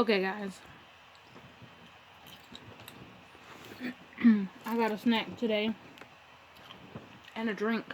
Okay, guys. I got a snack today and a drink.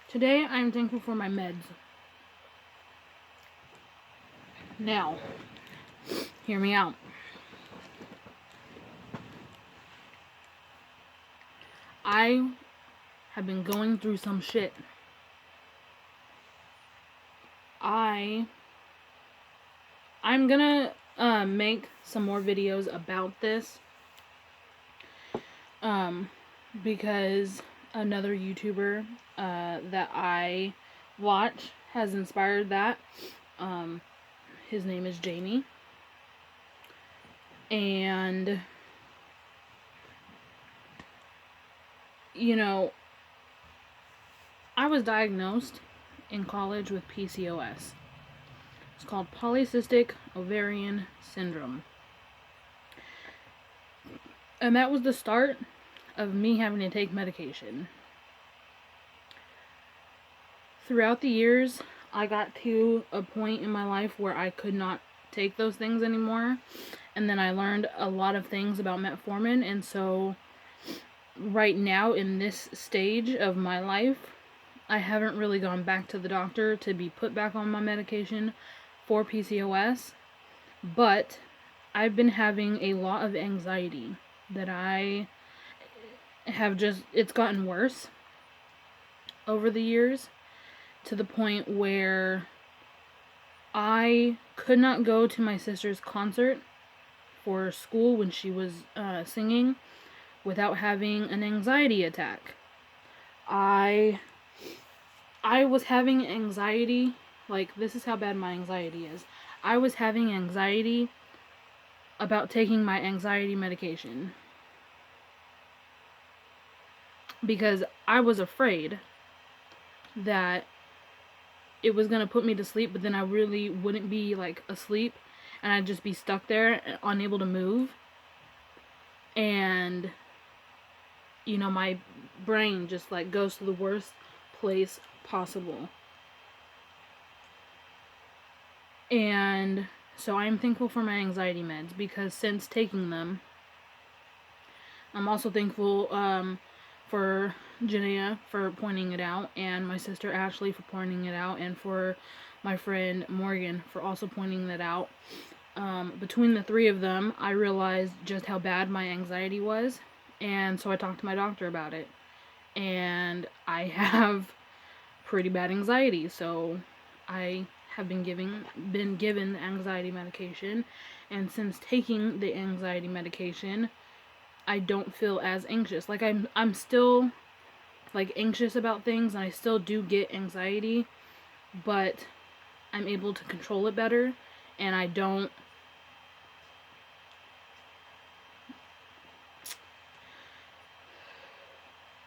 Today, I'm thankful for my meds. Now, hear me out. I have been going through some shit. I'm gonna make some more videos about this. Because another YouTuber that I watch has inspired that. His name is Jamie. And, you know, I was diagnosed in college with PCOS. It's called polycystic ovarian syndrome. And that was the start of me having to take medication. Throughout the years, I got to a point in my life where I could not take those things anymore. And then I learned a lot of things about metformin. And so right now in this stage of my life, I haven't really gone back to the doctor to be put back on my medication for PCOS. But I've been having a lot of anxiety that I have it's gotten worse over the years to the point where I could not go to my sister's concert for school when she was singing without having an anxiety attack. I was having anxiety, like, this is how bad my anxiety is. I was having anxiety about taking my anxiety medication because I was afraid that it was going to put me to sleep, but then I really wouldn't be, like, asleep, and I'd just be stuck there, unable to move. And, you know, my brain just, like, goes to the worst place possible. And so I'm thankful for my anxiety meds, because since taking them, I'm also thankful for Janaea for pointing it out, and my sister Ashley for pointing it out, and for my friend Morgan for also pointing that out. Between the three of them, I realized just how bad my anxiety was, and so I talked to my doctor about it. And I have pretty bad anxiety, so I have been given the anxiety medication, and since taking the anxiety medication, I don't feel as anxious. Like, I'm still, like, anxious about things, and I still do get anxiety, but I'm able to control it better, and I don't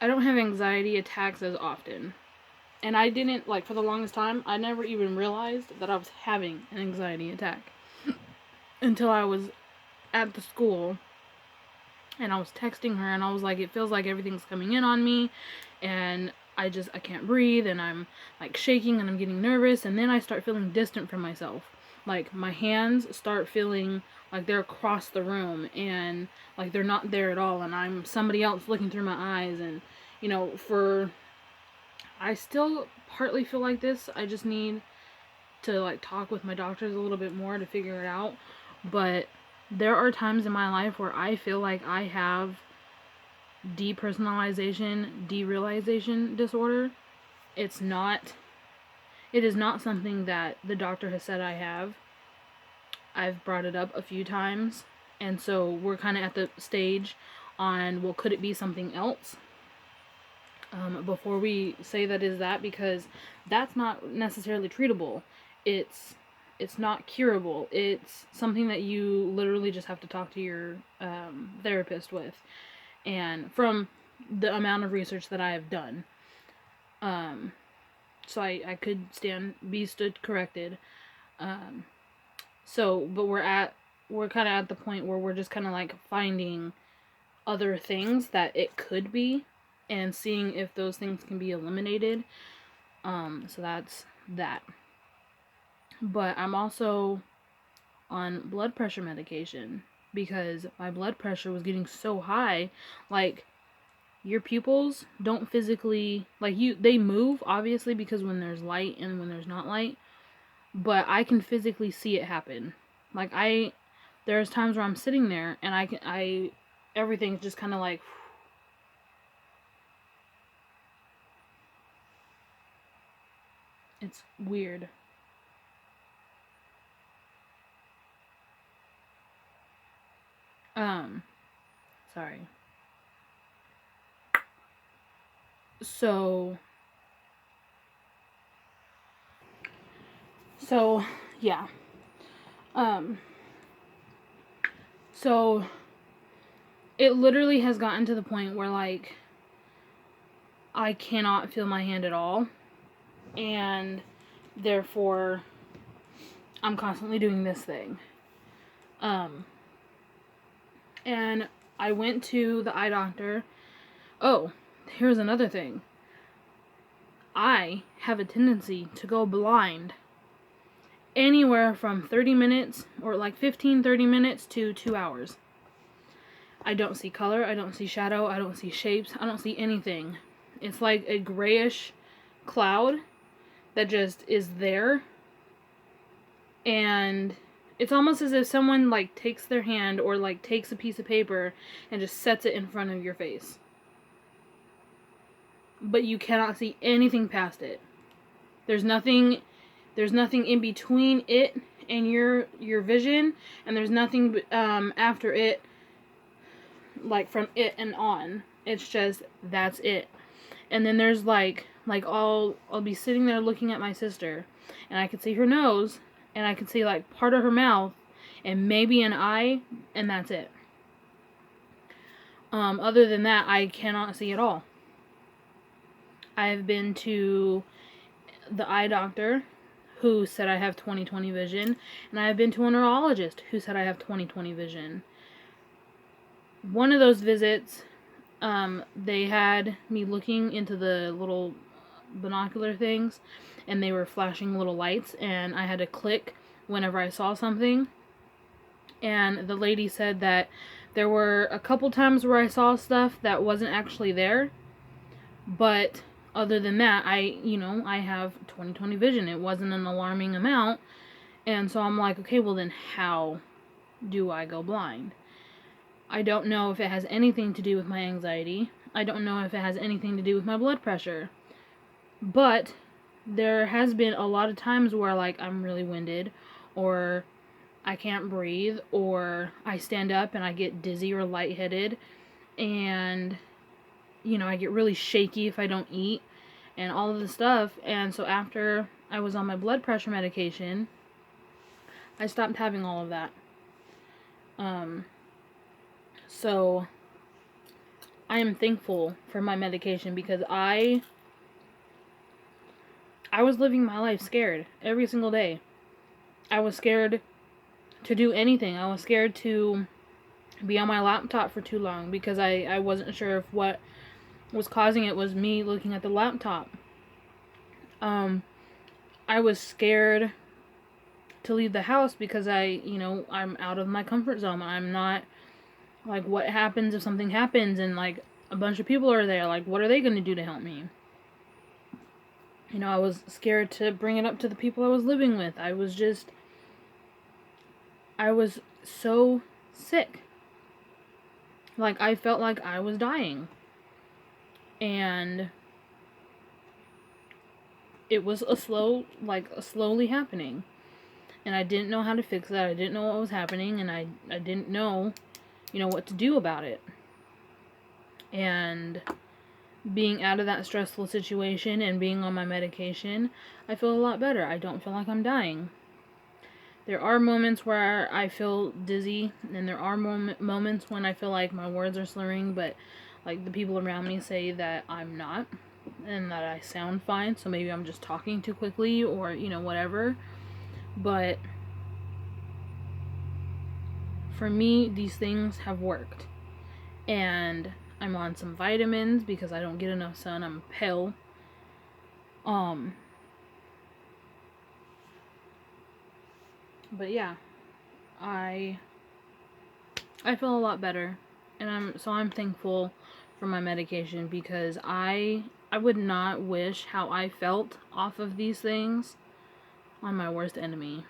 have anxiety attacks as often. And I didn't, like, for the longest time, I never even realized that I was having an anxiety attack until I was at the school, and I was texting her, and I was like, it feels like everything's coming in on me, and I can't breathe, and I'm, like, shaking, and I'm getting nervous, and then I start feeling distant from myself. Like, my hands start feeling like they're across the room, and, like, they're not there at all, and I'm somebody else looking through my eyes, and, you know, I still partly feel like this. I just need to, like, talk with my doctors a little bit more to figure it out. But there are times in my life where I feel like I have depersonalization, derealization disorder. It is not something that the doctor has said I have. I've brought it up a few times, and so we're kind of at the stage on, well, could it be something else? Before we say that is that, because that's not necessarily treatable. It's not curable. It's something that you literally just have to talk to your therapist with. And from the amount of research that I have done, so I could be stood corrected. But we're kind of at the point where we're just kind of, like, finding other things that it could be, and seeing if those things can be eliminated. So that's that. But I'm also on blood pressure medication because my blood pressure was getting so high. Like, your pupils don't physically, like, they move obviously because when there's light and when there's not light, but I can physically see it happen. Like, there's times where I'm sitting there and everything's just kind of like, it's weird. Sorry. So yeah. So it literally has gotten to the point where, like, I cannot feel my hand at all, and therefore I'm constantly doing this thing. And I went to the eye doctor. Oh, here's another thing. I have a tendency to go blind anywhere from 30 minutes, or like 15, 30 minutes to 2 hours. I don't see color, I don't see shadow, I don't see shapes, I don't see anything. It's like a grayish cloud that just is there. And it's almost as if someone, like, takes their hand or, like, takes a piece of paper and just sets it in front of your face. But you cannot see anything past it. There's nothing in between it and your vision, and there's nothing after it, like, from it and on. It's just, that's it. And then there's like I'll be sitting there looking at my sister, and I can see her nose, and I can see, like, part of her mouth, and maybe an eye, and that's it. Other than that, I cannot see at all. I've been to the eye doctor, who said I have 20/20 vision, and I've been to a neurologist who said I have 20/20 vision. One of those visits, they had me looking into the little binocular things, and they were flashing little lights, and I had to click whenever I saw something. And the lady said that there were a couple times where I saw stuff that wasn't actually there, but other than that, I have 20/20 vision. It wasn't an alarming amount, and so I'm like, okay, well then how do I go blind? I don't know if it has anything to do with my anxiety. I don't know if it has anything to do with my blood pressure. But there has been a lot of times where, like, I'm really winded, or I can't breathe, or I stand up and I get dizzy or lightheaded, and, I get really shaky if I don't eat, and all of the stuff. And so after I was on my blood pressure medication, I stopped having all of that. So I am thankful for my medication, because I was living my life scared every single day. I was scared to do anything. I was scared to be on my laptop for too long, because I wasn't sure if what was causing it was me looking at the laptop. I was scared to leave the house because I'm out of my comfort zone. I'm not, like, what happens if something happens and, like, a bunch of people are there? Like, what are they going to do to help me? I was scared to bring it up to the people I was living with. I was so sick. Like, I felt like I was dying. And it was slowly happening. And I didn't know how to fix that. I didn't know what was happening, and I didn't know, what to do about it. And being out of that stressful situation and being on my medication, I feel a lot better. I don't feel like I'm dying. There are moments where I feel dizzy, and there are moments when I feel like my words are slurring, but, like, the people around me say that I'm not, and that I sound fine, so maybe I'm just talking too quickly, or, whatever. But for me, these things have worked. And I'm on some vitamins because I don't get enough sun. I'm pale. But yeah, I feel a lot better, and I'm thankful for my medication, because I would not wish how I felt off of these things on my worst enemy.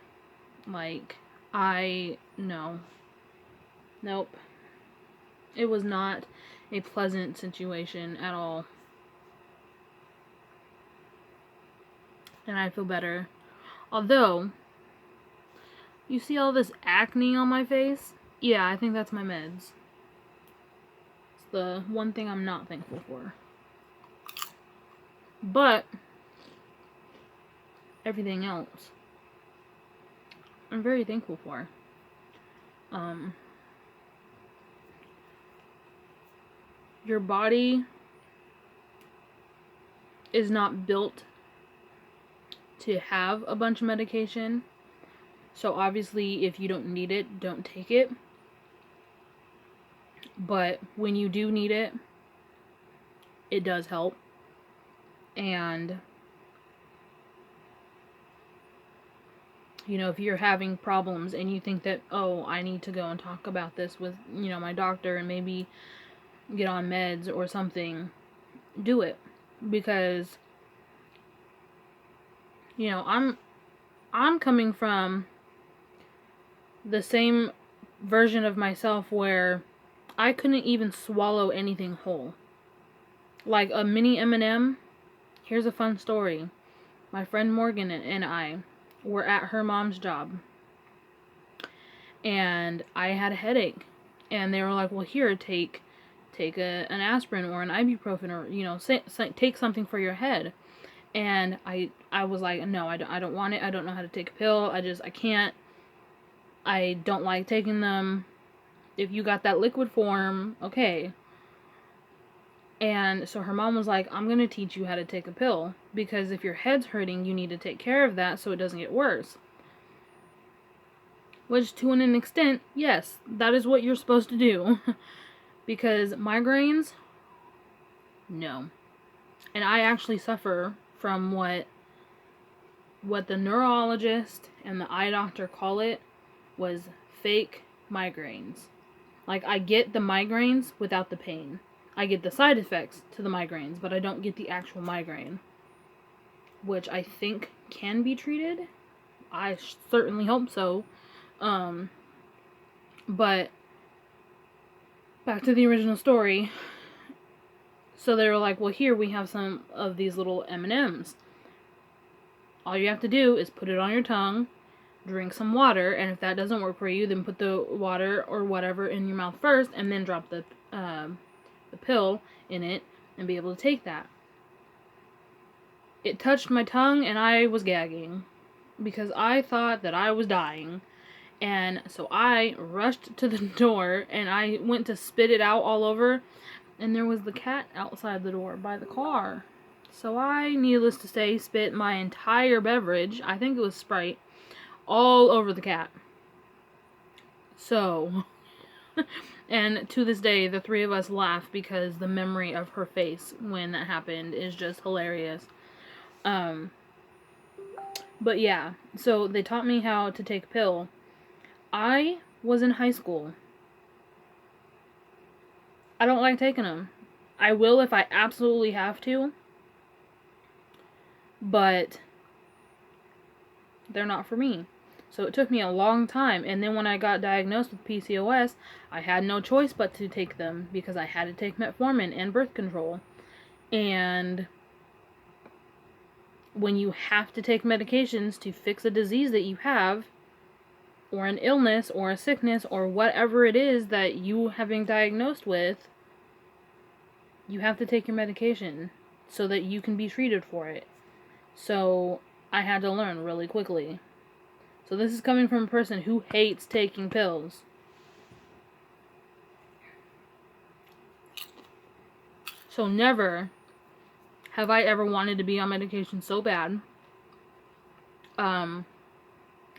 Like, no. Nope. It was not a pleasant situation at all. And I feel better. Although, you see all this acne on my face? Yeah, I think that's my meds. It's the one thing I'm not thankful for. But, everything else, I'm very thankful for. Your body is not built to have a bunch of medication. So obviously, if you don't need it, don't take it. But when you do need it, it does help. And, you know, if you're having problems and you think that, oh, I need to go and talk about this with, you know, my doctor and maybe get on meds or something, do it. Because, you know, I'm coming from the same version of myself where I couldn't even swallow anything whole. Like a mini M&M. Here's a fun story. My friend Morgan and I were at her mom's job, and I had a headache, and they were like, well, here, take an aspirin or an ibuprofen, or, you know, take something for your head. And I was like, no, I don't want it. I don't know how to take a pill. I can't. I don't like taking them. If you got that liquid form, okay. And so her mom was like, I'm going to teach you how to take a pill, because if your head's hurting, you need to take care of that so it doesn't get worse. Which, to an extent, yes, that is what you're supposed to do. Because migraines, no. And I actually suffer from what the neurologist and the eye doctor call it was fake migraines. Like, I get the migraines without the pain. I get the side effects to the migraines, but I don't get the actual migraine, which I think can be treated. I certainly hope so. But back to the original story. So they were like, well, here we have some of these little M&Ms. All you have to do is put it on your tongue, drink some water, and if that doesn't work for you, then put the water or whatever in your mouth first, and then drop the pill in it, and be able to take that. It touched my tongue, and I was gagging, because I thought that I was dying. And so I rushed to the door, and I went to spit it out all over, and there was the cat outside the door by the car. So I, needless to say, spit my entire beverage, I think it was Sprite, all over the cat. So, and to this day, the three of us laugh because the memory of her face when that happened is just hilarious. But yeah, so they taught me how to take a pill. I was in high school. I don't like taking them. I will if I absolutely have to, but they're not for me. So it took me a long time, and then when I got diagnosed with PCOS, I had no choice but to take them, because I had to take metformin and birth control. And when you have to take medications to fix a disease that you have, or an illness, or a sickness, or whatever it is that you have been diagnosed with, you have to take your medication so that you can be treated for it. So I had to learn really quickly. So this is coming from a person who hates taking pills. So never have I ever wanted to be on medication so bad.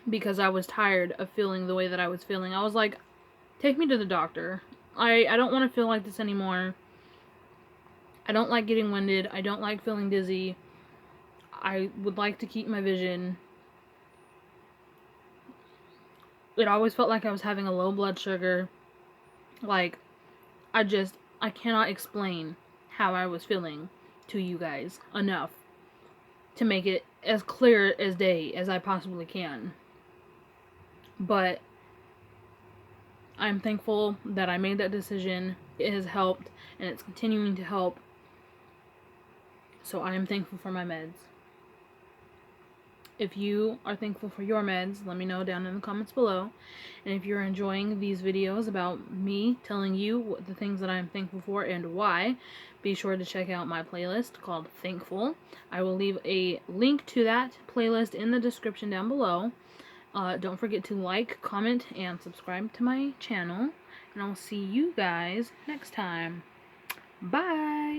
Because I was tired of feeling the way that I was feeling. I was like, take me to the doctor. I don't want to feel like this anymore. I don't like getting winded. I don't like feeling dizzy. I would like to keep my vision. it always felt like I was having a low blood sugar. Like, I cannot explain how I was feeling to you guys enough to make it as clear as day as I possibly can. But I'm thankful that I made that decision. It has helped, and it's continuing to help. So I am thankful for my meds. If you are thankful for your meds, let me know down in the comments below. And if you're enjoying these videos about me telling you what the things that I'm thankful for and why, be sure to check out my playlist called Thankful. I will leave a link to that playlist in the description down below. Don't forget to like, comment, and subscribe to my channel. And I'll see you guys next time. Bye!